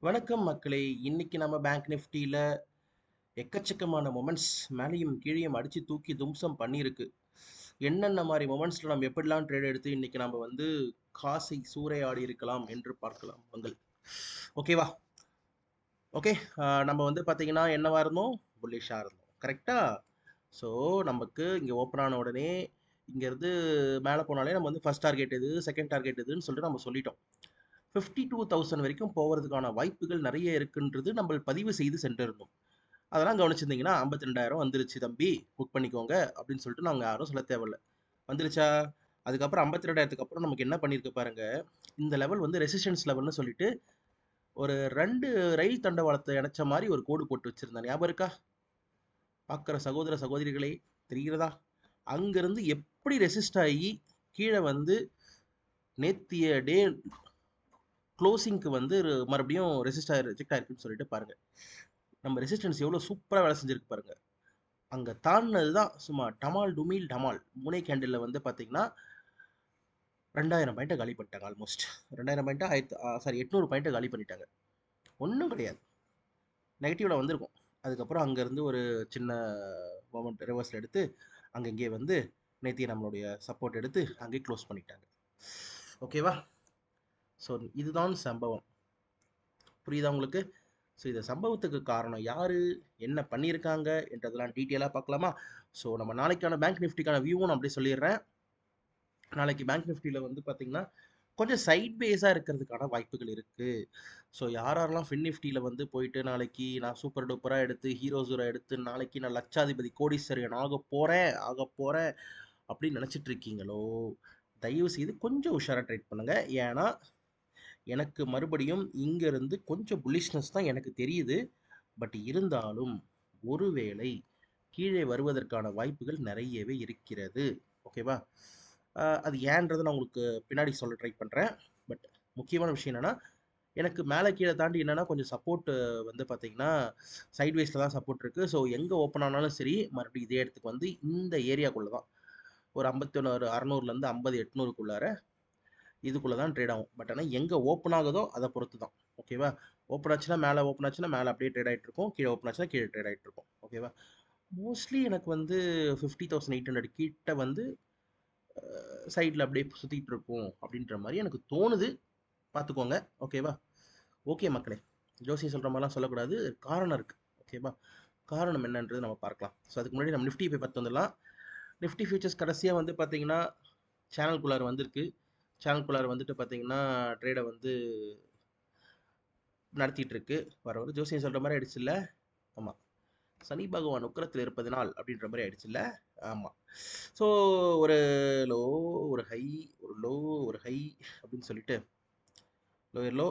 வணக்கம் மக்களே! இன்னைக்கு நம்ம பேங்க் நிஃப்டில எக்கச்சக்கமான மொமெண்ட்ஸ் மேலயும் கீழயும் அடிச்சு தூக்கி தும்சம் பண்ணியிருக்கு. என்னென்ன மாரி மொமெண்ட்ஸ்ல நம்ம எப்படிலாம் ட்ரேட் எடுத்து இன்னைக்கு நாம வந்து காசை சூறையாடி இருக்கலாம் என்று பார்க்கலாம் வாங்கள். ஓகேவா? ஓகே. நம்ம வந்து பார்த்தீங்கன்னா என்னவா இருந்தோம்? புல்லிஷா இருந்தோம். கரெக்ட்டா? ஸோ, நமக்கு இங்க ஓப்பன் ஆன உடனே இங்கருந்து மேல போனாலே நம்ம வந்து ஃபர்ஸ்ட் டார்கெட் எது, செகண்ட் டார்கெட் எதுன்னு சொல்லிட்டு நம்ம சொல்லிட்டோம். 52,000 வரைக்கும் போவதற்கான வாய்ப்புகள் நெறைய இருக்குன்றது நம்ம பதிவு செய்து சென்றிருந்தோம். அதெல்லாம் கவனிச்சிருந்தீங்கன்னா, 52,000 வந்துருச்சு தம்பி, புக் பண்ணிக்கோங்க அப்படின்னு சொல்லிட்டு நாங்க யாரும் சொல்லத் தேவையில்ல. வந்துருச்சா? அதுக்கப்புறம் 52,000க்கு அப்புறம் நமக்கு என்ன பண்ணியிருக்கு பாருங்க. இந்த லெவல் வந்து ரெசிஸ்டன்ஸ் லெவல்னு சொல்லிட்டு ஒரு 2 ரயில் தண்டவாளத்த இணைச்ச மாரி ஒரு கோடு போட்டு வச்சிருந்தேன். ஞாபகம் இருக்கா? பார்க்குற சகோதர சகோதரிகளே தெரிகிறதா? அங்கருந்து எப்படி ரெசிஸ்ட் ஆகி கீழ வந்து நேத்திய டே குளோசிங்க்கு வந்து மறுபடியும் ரிஜெக்ட் ஆயிருக்குன்னு சொல்லிட்டு பாருங்க. நம்ம ரெசிஸ்டன்ஸ் எவ்வளோ சூப்பரா வேலை செஞ்சிருக்கு பாருங்க. அங்க தாண்டுனது தான் சும்மா டமால் டுமீல் டமால். 3 கேண்டில்ல வந்து பார்த்தீங்கன்னா, 2000 பாயிண்ட்ட காலி பண்ணிட்டாங்க ஆல்மோஸ்ட். 2000 பாயிண்ட்டா? சாரி 800 பாயிண்ட்ட காலி பண்ணிட்டாங்க. ஒண்ணும் கிடையாது. நெகட்டிவ்ல வந்திருக்கும். அதுக்கப்புறம் அங்கருந்து ஒரு சின்ன மொமெண்ட் ரிவர்சல் எடுத்து, அங்க இங்கேயே வந்து நேத்திய நம்மளுடைய சப்போர்ட் எடுத்து அங்கேயே க்ளோஸ் பண்ணிட்டாங்க. ஓகேவா? ஸோ இதுதான் சம்பவம். புரியுதா உங்களுக்கு? ஸோ இந்த சம்பவத்துக்கு காரணம் யாரு? என்ன பண்ணியிருக்காங்க? என்றதெல்லாம் டீட்டெயிலா பார்க்கலாமா? ஸோ நம்ம நாளைக்கான பேங்க் நிஃப்டிக்கான வியூவும் நான் அப்படியே சொல்லிடுறேன். நாளைக்கு பேங்க் நிஃப்டில வந்து பார்த்தீங்கன்னா, கொஞ்சம் சைட் வேஸா இருக்கிறதுக்கான வாய்ப்புகள் இருக்கு. ஸோ யார் யாரெல்லாம் ஃபின் நிஃப்டில வந்து போயிட்டு நாளைக்கு நான் சூப்பர் டூப்பரா எடுத்து, ஹீரோ ஜீரோ எடுத்து நாளைக்கு நான் லட்சாதிபதி கோடீஸ்வரன் ஆகப்போறேன் அப்படின்னு நினைச்சிட்டு இருக்கீங்களோ, தயவு செய்து கொஞ்சம் உஷாரா ட்ரேட் பண்ணுங்க. ஏன்னா, எனக்கு மறுபடியும் இங்கருந்து கொஞ்சம் புல்லிஷ்னஸ் தான் எனக்கு தெரியுது. பட் இருந்தாலும், ஒருவேளை கீழே வருவதற்கான வாய்ப்புகள் நெறையவே இருக்கிறது. ஓகேவா? அது ஏன்றத நான் உங்களுக்கு பின்னாடி சொல்ல ட்ரை பண்றேன். பட் முக்கியமான விஷயம் என்னன்னா, எனக்கு மேல கீழ தாண்டி என்னன்னா, கொஞ்சம் சப்போர்ட் வந்து பார்த்தீங்கன்னா, சைட்வேஸ்ல தான் சப்போர்ட் இருக்கு. ஸோ எங்க ஓப்பன் ஆனாலும் சரி, மறுபடியும் இதே இடத்துக்கு வந்து இந்த ஏரியாக்குள்ள தான். ஒரு 51 600லேருந்து 50 800க்குள்ளார இதுக்குள்ள தான் ட்ரேட் ஆகும். பட் ஆனா எங்க ஓப்பன் ஆகுதோ அத பொறுத்து தான். ஓகேவா? ஓப்பன் ஆச்சுன்னா மேல அப்படியே ட்ரேட் ஆயிட்டு இருக்கும். கீழ ஓப்பன் ஆச்சுன்னா கீழ ட்ரேட் ஆயிட்டு இருக்கும். ஓகேவா? மோஸ்ட்லி எனக்கு வந்து 50,800 கிட்ட வந்து சைடுல அப்படியே சுத்திட்டு இருக்கும் அப்படின்ற மாரி எனக்கு தோணுது. பார்த்துக்கோங்க. ஓகேவா? ஓகே மக்களே. ஜோசியம் சொல்ற மாரிலாம் சொல்லக்கூடாது. காரணம் இருக்கு. ஓகேவா? காரணம் என்னன்றது நம்ம பார்க்கலாம். ஸோ அதுக்கு முன்னாடி நம்ம நிஃப்டி போய் பார்த்துட்டு வந்துடலாம். நிஃப்டி ஃபியூச்சர்ஸ் கடைசியா வந்து பார்த்தீங்கன்னா, சேனல்குள்ளார வந்திருக்கு. சேனல்குள்ளார வந்துட்டு பார்த்தீங்கன்னா, ட்ரேட வந்து நடத்திட்டு இருக்கு. வர வர ஜோசியம் சொல்ற மாரி ஆயிடுச்சுல்ல? ஆமா. சனி பகவான் உக்கிரத்தில் இருப்பதினால் அப்படின்ற மாரி ஆயிடுச்சுல்ல? ஆமா. ஸோ ஒரு லோ, ஒரு ஹை, ஒரு லோ, ஒரு ஹை அப்படின்னு சொல்லிட்டு லோயர் லோ,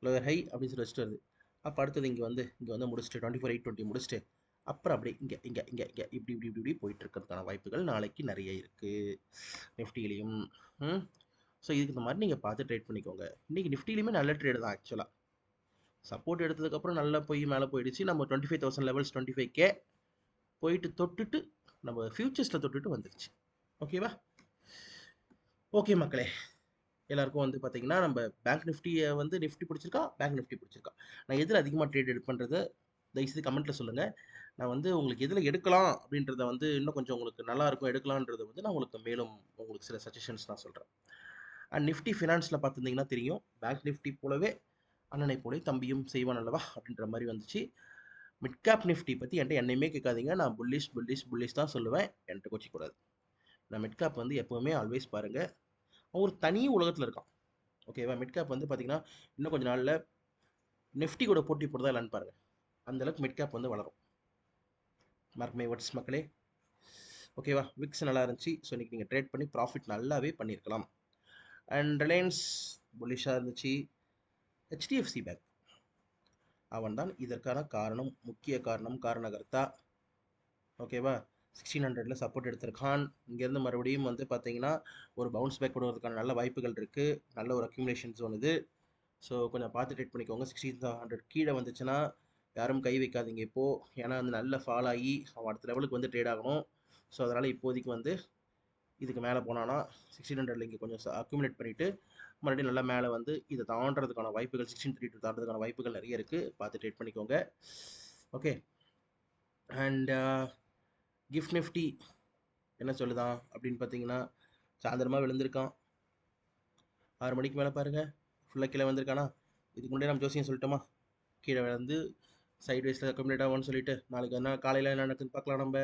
லோயர் ஹை அப்படின்னு சொல்லி வச்சுட்டு வருது. அப்ப அடுத்தது இங்க வந்து முடிச்சுட்டு 24,820 முடிச்சுட்டு, அப்புறம் அப்படியே இங்க இங்க இங்க இங்க இப்படி போயிட்டு இருக்கிறதுக்கான வாய்ப்புகள் நாளைக்கு நெறைய இருக்கு. நிஃப்டிலயும். ம். ஸோ இதுக்கு இந்த மாரி நீங்க பார்த்து ட்ரேட் பண்ணிக்கோங்க. இன்னைக்கு நிஃப்டிலயுமே நல்ல ட்ரேடு தான் ஆக்சுவலா. சப்போர்ட் எடுத்ததுக்கப்புறம் நல்லா போய் மேல போயிடுச்சு. நம்ம 25,000 லெவல்ஸ் 25K போயிட்டு தொட்டுட்டு நம்ம ஃபியூச்சர்ஸ்ல தொட்டுட்டு வந்துருச்சு. ஓகேவா? ஓகே மக்களே. எல்லாருக்கும் வந்து பார்த்தீங்கன்னா, நம்ம பேங்க் நிஃப்டிய வந்து நிஃப்டி பிடிச்சிருக்கா? பேங்க் நிஃப்டி பிடிச்சிருக்கா? நான் எதுல அதிகமா ட்ரேட் எடுப்பேன்றத தயவுசெய்து கமெண்ட்ல சொல்லுங்க. நான் வந்து உங்களுக்கு எதுல எடுக்கலாம் அப்படின்றத வந்து இன்னும் கொஞ்சம் உங்களுக்கு நல்லா இருக்கும் எடுக்கலான்றத வந்து நான் உங்களுக்கு மேலும் உங்களுக்கு சில சஜஷன்ஸ் நான் சொல்றேன். அண்ட் நிஃப்டி ஃபினான்ஸ்ல பார்த்திருந்தீங்கன்னா தெரியும். பேங்க் நிஃப்டி போலவே அண்ணனை போலே தம்பியும் செய்வான் அல்லவா? அப்படின்ற மாரி வந்துச்சு. மிட் கேப் நிஃப்டி பத்தி என்ட்ட என்னையுமே கேட்காதீங்க. நான் புல்லிஷ் தான் சொல்லுவேன். என்ட்ட கோச்சிக்கக்கூடாது. நான் மிட் கேப் வந்து எப்பவுமே ஆல்வேஸ் பாருங்க, அவன் ஒரு தனி உலகத்துல இருக்கான். ஓகேவா? மிட் கேப் வந்து பார்த்தீங்கன்னா, இன்னும் கொஞ்ச நாள்ல நிஃப்டி கூட போட்டி போடுதா இல்லையான்னு பாருங்க. அந்த அளவுக்கு மிட் கேப் வந்து வளரும். மார்க் மை வேர்ட்ஸ் மக்களே. ஓகேவா? விக்ஸ் நல்லா இருந்துச்சு. ஸோ இன்னைக்கு நீங்க ட்ரேட் பண்ணி ப்ராஃபிட் நல்லாவே பண்ணியிருக்கலாம். அண்ட் ரிலையன்ஸ் புல்லிஷா இருந்துச்சு. HDFC பேங்க் அவன் தான் இதற்கான காரணம், முக்கிய காரணம், காரணகர்த்தா. ஓகேவா? 1600ல சப்போர்ட் எடுத்திருக்கான். இங்கேருந்து மறுபடியும் வந்து பார்த்தீங்கன்னா, ஒரு பவுன்ஸ் பேக் கொடுக்கறதுக்கான நல்ல வாய்ப்புகள் இருக்கு. நல்ல ஒரு அக்யூமுலேஷன் ஜோன் இது. ஸோ கொஞ்சம் பார்த்து ட்ரேட் பண்ணிக்கோங்க. 1600 கீழே வந்துச்சுன்னா யாரும் கை வைக்காதீங்க இப்போ. ஏன்னா வந்து நல்ல ஃபால் ஆகி அவன் அடுத்த லெவலுக்கு வந்து ட்ரேட் ஆகணும். ஸோ அதனால் இப்போதைக்கு வந்து இதுக்கு மேலே போனான்னா 1600ல இங்கே கொஞ்சம் அக்யூமுலேட் பண்ணிவிட்டு மறுபடியும் நல்லா மேலே வந்து இதை தாண்டறதுக்கான வாய்ப்புகள் 1632 தாண்டறதுக்கான வாய்ப்புகள் நிறைய இருக்குது. பார்த்து ட்ரேட் பண்ணிக்கோங்க. ஓகே. அண்ட் கிஃப்ட் நிஃப்டி என்ன சொல்லுதான் அப்படின்னு பார்த்தீங்கன்னா, சாயந்தரமாக விழுந்திருக்கான். 6 மணிக்கு மேலே பாருங்கள் ஃபுல்லாக கீழே வந்திருக்கானா. இதுக்கு முன்னாடி நம்ம ஜோசியம் சொல்லிட்டோமா, கீழே வந்து சைட் வைஸில் அக்கோமடேட் ஆகும்னு சொல்லிட்டு நாளைக்கு என்ன காலையில் என்ன நடக்குதுன்னு பார்க்கலாம் நம்ம.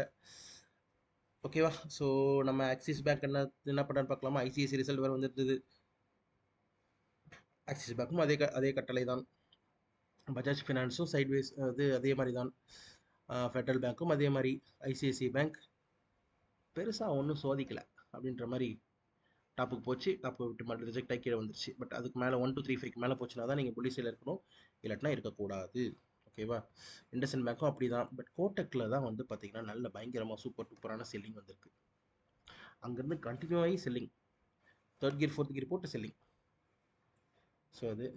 ஓகேவா. ஸோ நம்ம ஆக்சிஸ் பேங்க் என்ன பண்ணுறான்னு பார்க்கலாமா. ஐசிஐசி ரிசல்ட் வேறு வந்துருந்தது. ஆக்சிஸ் பேங்க்கும் அதே கட்டளை தான். பஜாஜ் ஃபினான்ஸும் சைட் வைஸ் அதே மாதிரி தான். ஃபெடரல் பேங்க்கும் அதே மாதிரி. ஐசிஐசி பேங்க் பெருசாக ஒன்றும் சோதிக்கலை அப்படின்ற மாதிரி டாப்புக்கு போச்சு. டாப்பை விட்டு மாதிரி ரிஜெக்ட் ஆகி கீழே வந்துருச்சு. பட் அதுக்கு மேலே 1 2 3 5 மேலே போச்சுன்னா தான் நீங்கள் புள்ளி சைடில் இருக்கணும், இல்லாட்டினா இருக்கக்கூடாது. ஓகேவா. இண்டஸ்இண்ட் பேங்க்கும் அப்படி தான். பட் கோட்டக்கில் தான் வந்து பார்த்தீங்கன்னா நல்ல பயங்கரமாக சூப்பர் டூப்பரான செல்லிங் வந்திருக்கு. அங்கேருந்து கண்டினியூ ஆகி selling, 3rd gear 4th gear போட்டு செல்லிங். ஸோ அது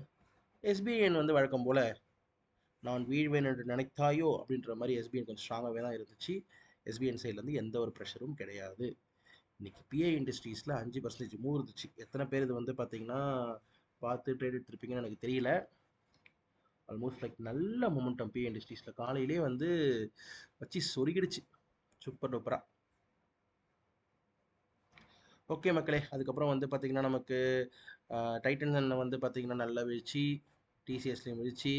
எஸ்பிஐஎன் வந்து வழக்கம் போல் நான் வீழ்வேன் என்று நினைத்தாயோ அப்படின்ற மாதிரி எஸ்பிஐன் கொஞ்சம் ஸ்ட்ராங்காகவே தான் இருந்துச்சு. எஸ்பிஐன் சைட்லேருந்து எந்த ஒரு ப்ரெஷரும் கிடையாது. இன்னைக்கு பிஐ இண்டஸ்ட்ரீஸில் 5% மூவ் இருந்துச்சு. எத்தனை பேர் இது வந்து பார்த்தீங்கன்னா பார்த்து ட்ரேட் எடுத்துருப்பீங்கன்னு எனக்கு தெரியல. ஆல்மோஸ்ட் லைக் நல்ல மொமெண்டம் பிஐ இண்டஸ்ட்ரீஸில் காலையிலே வந்து வச்சு சொருகிடுச்சு சூப்பர் டூப்பரா. ஓகே மக்களே. அதுக்கப்புறம் வந்து பார்த்தீங்கன்னா நமக்கு டைட்டன்ஸில் வந்து பார்த்தீங்கன்னா நல்ல வீழ்ச்சி, டிசிஎஸ்லேயும் வீழ்ச்சி,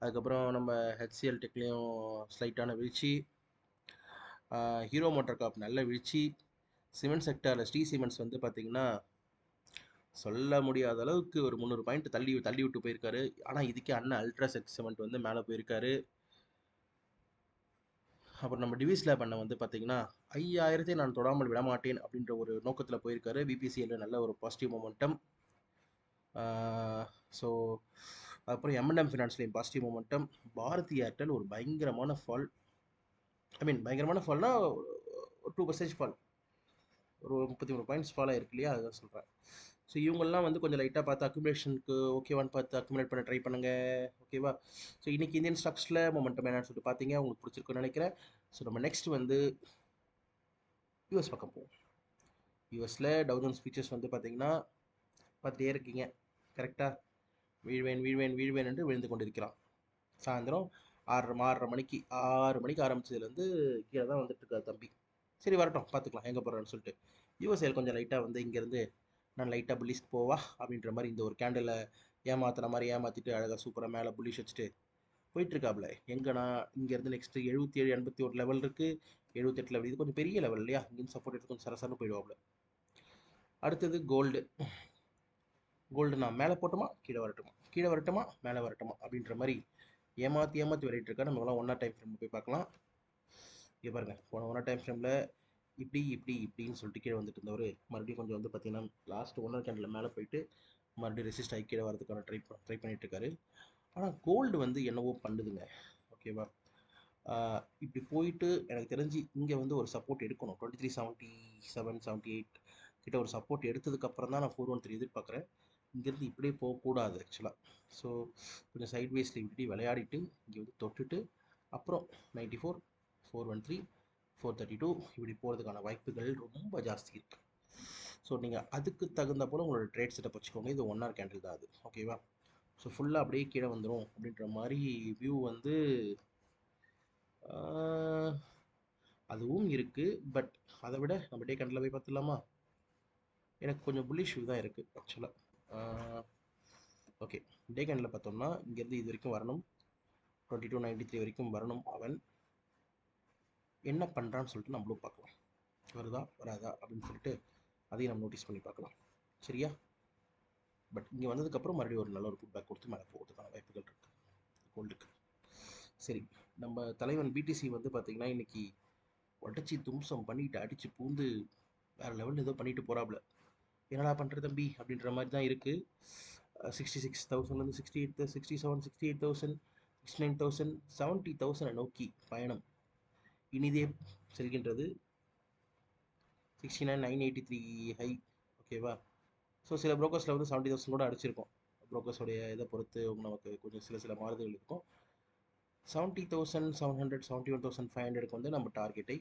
அதுக்கப்புறம் நம்ம ஹெச்சிஎல் டெக்லேயும் ஸ்லைட்டான வீழ்ச்சி, ஹீரோ மோட்டார் கார்ப் நல்ல வீழ்ச்சி, சிமெண்ட் செக்டரில் ஸ்ரீ சிமெண்ட்ஸ் வந்து பார்த்தீங்கன்னா சொல்ல முடியாத அளவுக்கு ஒரு 300 பாயிண்ட் தள்ளி விட்டு போயிருக்காரு. ஆனால் இதுக்கே அண்ணன் அல்ட்ராசெக் சிமெண்ட் வந்து மேலே போயிருக்காரு. அப்புறம் நம்ம டிவிஸில் பண்ண வந்து பார்த்தீங்கன்னா 5000 நான் தொடாமல் விடமாட்டேன் அப்படின்ற ஒரு நோக்கத்தில் போயிருக்காரு. பிபிசிஎல்ல நல்ல ஒரு பாசிட்டிவ் மொமெண்டம். ஸோ அப்புறம் எம்என்எம் ஃபினான்ஸ்லேயும் பாசிட்டிவ் மொமெண்டம். பாரதி ஏர்டெல் ஒரு பயங்கரமான ஃபால். பயங்கரமான ஃபால்னா 2% ஃபால், ஒரு 33 பாயிண்ட்ஸ் ஃபால் ஆயிருக்கு இல்லையா, அதுதான் சொல்கிறேன். ஸோ இவங்கெல்லாம் வந்து கொஞ்சம் லைட்டாக பார்த்து அக்குமுலேஷனுக்கு ஓகேவான்னு பார்த்து அக்குமுலேட் பண்ண ட்ரை பண்ணுங்கள். ஓகேவா. ஸோ இன்றைக்கி இந்தியன் ஸ்டாக்ஸில் மொமெண்டம் என்னன்னு சொல்லிட்டு பார்த்தீங்க, உங்களுக்கு பிடிச்சிருக்குன்னு நினைக்கிறேன். ஸோ நம்ம நெக்ஸ்ட் வந்து யூஎஸ் பக்கம் போவோம். யூஎஸில் டவுஜோன்ஸ் ஃபீச்சர்ஸ் வந்து பார்த்தீங்கன்னா பார்த்துட்டே இருக்கீங்க கரெக்டாக. வீழ்வேன் என்று விழுந்து கொண்டிருக்கிறான். சாயந்தரம் 6:30 மணிக்கு 6 மணிக்கு ஆரம்பிச்சதுலேருந்து கீழே தான் வந்துட்டு இருக்காது தம்பி. சரி வரட்டும், பார்த்துக்கலாம் எங்கே போகிறான்னு சொல்லிட்டு. யூஎஸ்ஏல கொஞ்சம் லைட்டாக வந்து இங்கேருந்து நான் லைட்டாக புல்லிஸ்க்கு போவா அப்படின்ற மாதிரி இந்த ஒரு கேண்டில் ஏமாத்துற மாதிரி ஏமாற்றிட்டு அழகாக சூப்பராக மேலே புல்லிஷ் வச்சுட்டு போயிட்டுருக்காப்புல. எங்கன்னா இங்கேருந்து நெக்ஸ்ட்டு 77 81 லெவல் இருக்குது, 78 லெவல். இது கொஞ்சம் பெரிய லெவல் இல்லையா, இங்கேருந்து சப்போர்ட் எடுத்து கொஞ்சம் சரசரன்னு போயிடுவாப்புல. அடுத்தது கோல்டு நான் மேலே போட்டுமா கீழே வரட்டுமா மேலே வரட்டுமா அப்படின்ற மாதிரி ஏமாற்றி விளையாட்டு இருக்கா. நம்மளாம் ஒன்றா டைம் ஃப்ரேமில் போய் பார்க்கலாம். இங்கே பாருங்கள், போன ஒன்றா டைம் ஃப்ரேமில் இப்படின்னு சொல்லிட்டு கீழே வந்துட்டு இருந்தவர் மறுபடியும் கொஞ்சம் வந்து பார்த்தீங்கன்னா லாஸ்ட் ஒன்றரை கேண்டில் மேலே போயிட்டு மறுபடியும் ரெசிஸ்ட் ஆகி கீழே வரதுக்கான ட்ரை பண்ணிட்டு இருக்காரு. ஆனால் கோல்டு வந்து என்னவோ பண்ணுதுங்க. ஓகேவா. இப்படி போயிட்டு எனக்கு தெரிஞ்சு இங்கே வந்து ஒரு சப்போர்ட் எடுக்கணும். 2377 78 கிட்ட ஒரு சப்போர்ட் எடுத்ததுக்கப்புறம் தான் நான் 413 எதிர்பார்க்குறேன். இங்கேருந்து இப்படியே போகக்கூடாது ஆக்சுவலாக. ஸோ கொஞ்சம் சைட் வேஸில் இப்படி விளையாடிட்டு இங்கே வந்து தொட்டுட்டு அப்புறம் 94 413 432 இப்படி போகிறதுக்கான வாய்ப்புகள் ரொம்ப ஜாஸ்தி இருக்குது. ஸோ நீங்கள் அதுக்கு தகுந்த போல் உங்களோட ட்ரேட் செட்டப் வச்சுக்கோங்க. இது 1 hour கேண்டில் தான் அது. ஓகேவா. ஸோ ஃபுல்லாக அப்படியே கீழே வந்துடும் அப்படின்ற மாதிரி வியூ வந்து அதுவும் இருக்குது. பட் அதை விட நம்ம டே கேண்டில் போய் பார்த்துடலாமா. எனக்கு கொஞ்சம் புல்லிஷ் வியூ தான் இருக்குது ஆக்சுவலாக. ஓகே, டே கேண்டில் பார்த்தோம்னா இங்கேருந்து இது வரைக்கும் வரணும், 2293 வரைக்கும் வரணும். அவன் என்ன பண்ணுறான்னு சொல்லிட்டு நம்மளும் பார்க்கலாம். வருதா வராதா அப்படின்னு சொல்லிட்டு அதையும் நம்ம நோட்டீஸ் பண்ணி பார்க்கலாம். சரியா. பட் இங்கே வந்ததுக்கப்புறம் மறுபடியும் ஒரு நல்ல ஒரு ஃபுட்பேக் கொடுத்து மேலே போகிறதுக்கான வாய்ப்புகள் இருக்குது கோல்டுக்கு. சரி, நம்ம தலைவன் பிடிசி வந்து பார்த்திங்கன்னா இன்றைக்கி உடச்சி தும்சம் பண்ணிட்டு அடித்து பூந்து வேறு லெவலில் ஏதோ பண்ணிட்டு போகிறாப்புல. என்னடா பண்ணுற தம்பி அப்படின்ற மாதிரி தான் இருக்குது. 66,000 68 67 68,000 69,000 70,000 நோக்கி பயணம் இனிதே செல்கின்றது. 69,983 ஹை. ஓகேவா. ஸோ சில ப்ரோக்கர்ஸில் வந்து 70,000 கூட அடிச்சிருக்கோம். ப்ரோக்கர்ஸோடைய இதை பொறுத்து நமக்கு கொஞ்சம் சில மாறுதல்கள் இருக்கும். 70,700 71,500 வந்து நம்ம டார்கெட்டை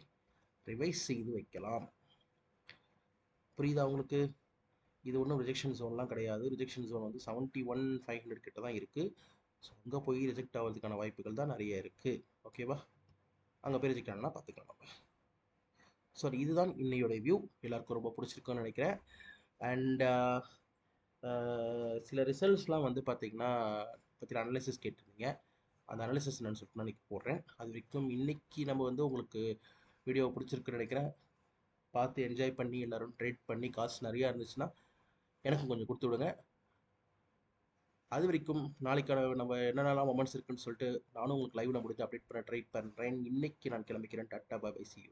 ரிவைஸ் செய்து வைக்கலாம். புரியுதா உங்களுக்கு. இது ஒன்றும் ரிஜெக்ஷன் ஜோன்லாம் கிடையாது. ரிஜெக்ஷன் ஜோன் வந்து 71,500 கிட்ட தான் இருக்குது. ஸோ அங்கே போய் ரிஜெக்ட் ஆகிறதுக்கான வாய்ப்புகள் தான் நிறைய இருக்குது. ஓகேவா? அங்கே போய் ரிஜெக்ட் ஆனால் பார்த்துக்கலாம் நம்ம. ஸோ இதுதான் இன்னையோட வியூ. எல்லாருக்கும் ரொம்ப பிடிச்சிருக்குன்னு நினைக்கிறேன். அண்ட் சில ரிசல்ட்ஸ்லாம் வந்து பார்த்தீங்கன்னா பற்றின அனலிசிஸ் கேட்டிருந்தீங்க. அந்த அனாலிசிஸ் என்னன்னு சொல்லிட்டு நான் இன்றைக்கி போடுறேன். அது வரைக்கும் இன்றைக்கி நம்ம வந்து உங்களுக்கு வீடியோ பிடிச்சிருக்குன்னு நினைக்கிறேன். பார்த்து என்ஜாய் பண்ணி எல்லோரும் ட்ரேட் பண்ணி காசு நிறையா இருந்துச்சுன்னா எனக்கும் கொஞ்சம் கொடுத்து விடுங்க. அது வரைக்கும் நாளைக்கான நம்ம என்னென்னலாம் மொமெண்ட்ஸ் இருக்குன்னு சொல்லிட்டு நானும் உங்களுக்கு லைவ்ல முடிஞ்சு அப்டேட் பண்ண ட்ரை பண்ணுறேன். இன்னைக்கு நான் கிளம்பிக்கிறேன். Tata bye, see you.